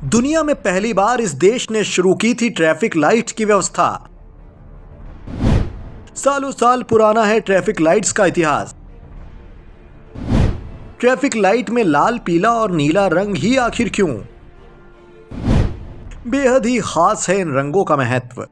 दुनिया में पहली बार इस देश ने शुरू की थी ट्रैफिक लाइट की व्यवस्था। सालों साल पुराना है ट्रैफिक लाइट्स का इतिहास। ट्रैफिक लाइट में लाल, पीला और नीला रंग ही आखिर क्यों? बेहद ही खास है इन रंगों का महत्व।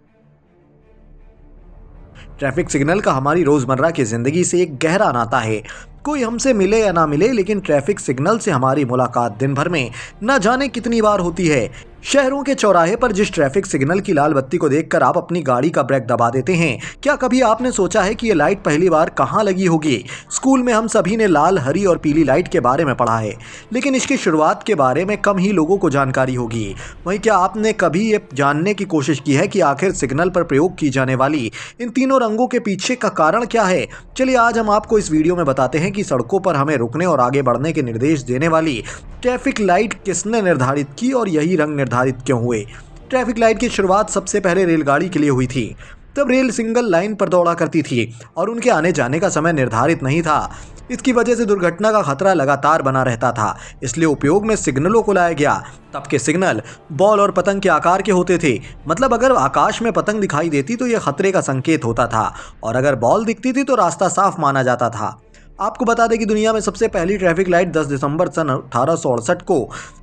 ट्रैफिक सिग्नल का हमारी रोजमर्रा की जिंदगी से एक गहरा नाता है। कोई हमसे मिले या ना मिले, लेकिन ट्रैफिक सिग्नल से हमारी मुलाकात दिन भर में न जाने कितनी बार होती है। शहरों के चौराहे पर जिस ट्रैफिक सिग्नल की लाल बत्ती को देखकर आप अपनी गाड़ी का ब्रेक दबा देते हैं, क्या कभी आपने सोचा है कि ये लाइट पहली बार कहाँ लगी होगी? स्कूल में हम सभी ने लाल, हरी और पीली लाइट के बारे में पढ़ा है, लेकिन इसकी शुरुआत के बारे में कम ही लोगों को जानकारी होगी। वहीं क्या आपने कभी ये जानने की कोशिश की है कि आखिर सिग्नल पर प्रयोग की जाने वाली इन तीनों रंगों के पीछे का कारण क्या है? चलिए आज हम आपको इस वीडियो में बताते हैं कि सड़कों पर हमें रुकने और आगे बढ़ने के निर्देश देने वाली ट्रैफिक लाइट किसने निर्धारित की और यही रंग निर्धारित क्यों हुए। ट्रैफिक लाइट की शुरुआत सबसे पहले रेलगाड़ी के लिए हुई थी। तब रेल सिंगल लाइन पर दौड़ा करती थी और उनके आने जाने का समय निर्धारित नहीं था। इसकी वजह से दुर्घटना का खतरा लगातार बना रहता था, इसलिए उपयोग में सिग्नलों को लाया गया। तब के सिग्नल बॉल और पतंग के आकार के होते थे। मतलब अगर आकाश में पतंग दिखाई देती तो यह खतरे का संकेत होता था, और अगर बॉल दिखती थी तो रास्ता साफ माना जाता था। आपको बता दें कि दुनिया में सबसे पहली ट्रैफिक लाइट 10 दिसंबर सन 1868 को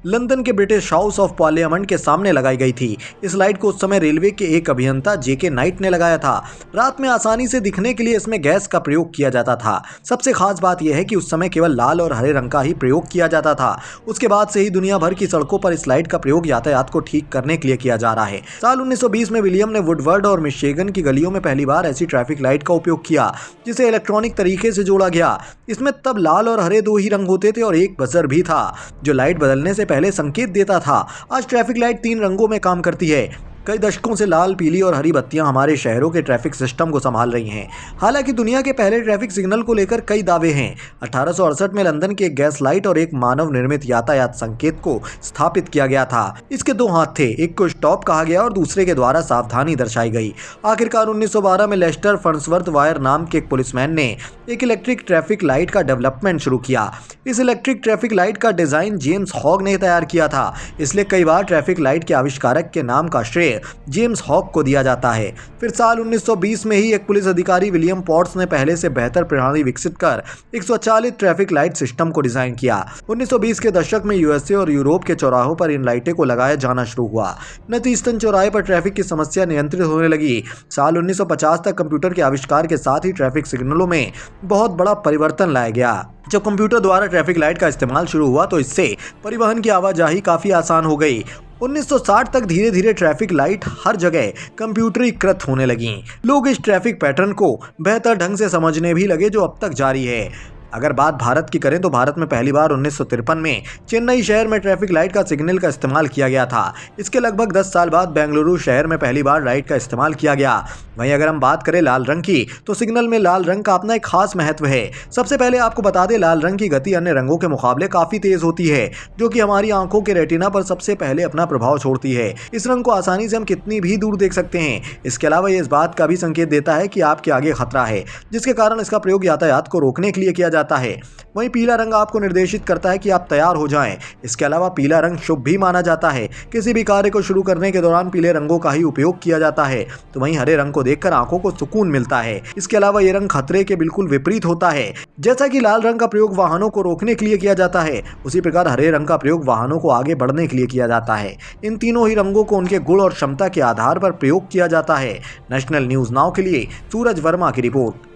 लंदन के ब्रिटिश हाउस ऑफ पार्लियामेंट के सामने लगाई गई थी। इस लाइट को उस समय रेलवे के एक अभियंता जेके नाइट ने लगाया था। रात में आसानी से दिखने के लिए इसमें गैस का प्रयोग किया जाता था। सबसे खास बात यह है कि उस समय केवल लाल और हरे रंग का ही प्रयोग किया जाता था। उसके बाद से ही दुनिया भर की सड़कों पर इस लाइट का प्रयोग यातायात को ठीक करने के लिए किया जा रहा है। साल 1920 में विलियम ने वुडवर्ड और मिशिगन की गलियों में पहली बार ऐसी ट्रैफिक लाइट का उपयोग किया, जिसे इलेक्ट्रॉनिक तरीके से जोड़ा गया। इसमें तब लाल और हरे दो ही रंग होते थे और एक बजर भी था, जो लाइट बदलने से पहले संकेत देता था। आज ट्रैफिक लाइट 3 रंगों में काम करती है। कई दशकों से लाल, पीली और हरी बत्तियां हमारे शहरों के ट्रैफिक सिस्टम को संभाल रही हैं। हालांकि दुनिया के पहले ट्रैफिक सिग्नल को लेकर कई दावे हैं। 1868 में लंदन की एक गैस लाइट और एक मानव निर्मित यातायात संकेत को स्थापित किया गया था। इसके 2 हाथ थे, एक को स्टॉप कहा गया और दूसरे के द्वारा सावधानी दर्शाई गई। आखिरकार 1912 में लेस्टर फर्न्सवर्थ वायर नाम के एक पुलिसमैन ने एक इलेक्ट्रिक ट्रैफिक लाइट का डेवलपमेंट शुरू किया। इस इलेक्ट्रिक ट्रैफिक लाइट का डिजाइन जेम्स हॉग ने तैयार किया था, इसलिए कई बार ट्रैफिक लाइट के आविष्कारक के नाम का श्रेय जेम्स हॉग को दिया जाता है। फिर साल 1920 में ही एक पुलिस अधिकारी विलियम पॉट्स ने पहले से बेहतर प्रणाली विकसित कर एक स्वचालित ट्रैफिक लाइट सिस्टम को डिजाइन किया। 1920 के दशक में यूएसए और यूरोप के चौराहों पर इन लाइटें को लगाया जाना शुरू हुआ। नतीजतन चौराहे पर ट्रैफिक की समस्या नियंत्रित होने लगी। साल 1950 तक कंप्यूटर के आविष्कार के साथ ही ट्रैफिक सिग्नलों में बहुत बड़ा परिवर्तन लाया गया। जब कंप्यूटर द्वारा ट्रैफिक लाइट का इस्तेमाल शुरू हुआ तो इससे परिवहन की आवाजाही काफी आसान हो गई। 1960 तक धीरे धीरे ट्रैफिक लाइट हर जगह कंप्यूटरीकृत होने लगी। लोग इस ट्रैफिक पैटर्न को बेहतर ढंग से समझने भी लगे, जो अब तक जारी है। अगर बात भारत की करें तो भारत में पहली बार 1953 में चेन्नई शहर में ट्रैफिक लाइट का सिग्नल का इस्तेमाल किया गया था। इसके लगभग 10 साल बाद बेंगलुरु शहर में पहली बार लाइट का इस्तेमाल किया गया। वहीं अगर हम बात करें लाल रंग की, तो सिग्नल में लाल रंग का अपना एक खास महत्व है। सबसे पहले आपको बता दें, लाल रंग की गति अन्य रंगों के मुकाबले काफी तेज होती है, जो कि हमारी आंखों के रेटिना पर सबसे पहले अपना प्रभाव छोड़ती है। इस रंग को आसानी से हम कितनी भी दूर देख सकते हैं। इसके अलावा ये इस बात का भी संकेत देता है कि आपके आगे खतरा है, जिसके कारण इसका प्रयोग यातायात को रोकने के लिए किया जाता है। वहीं पीला रंग आपको निर्देशित करता है कि आप तैयार हो जाएं। इसके अलावा पीला रंग शुभ भी माना जाता है। किसी भी कार्य को शुरू करने के दौरान पीले रंगों का ही उपयोग किया जाता है। तो वहीं हरे रंग को देखकर आंखों को सुकून मिलता है। इसके अलावा ये रंग खतरे के बिल्कुल विपरीत होता है। जैसा कि लाल रंग का प्रयोग वाहनों को रोकने के लिए किया जाता है, उसी प्रकार हरे रंग का प्रयोग वाहनों को आगे बढ़ने के लिए किया जाता है। इन तीनों ही रंगों को उनके गुण और क्षमता के आधार पर प्रयोग किया जाता है। नेशनल न्यूज नाउ के लिए सूरज वर्मा की रिपोर्ट।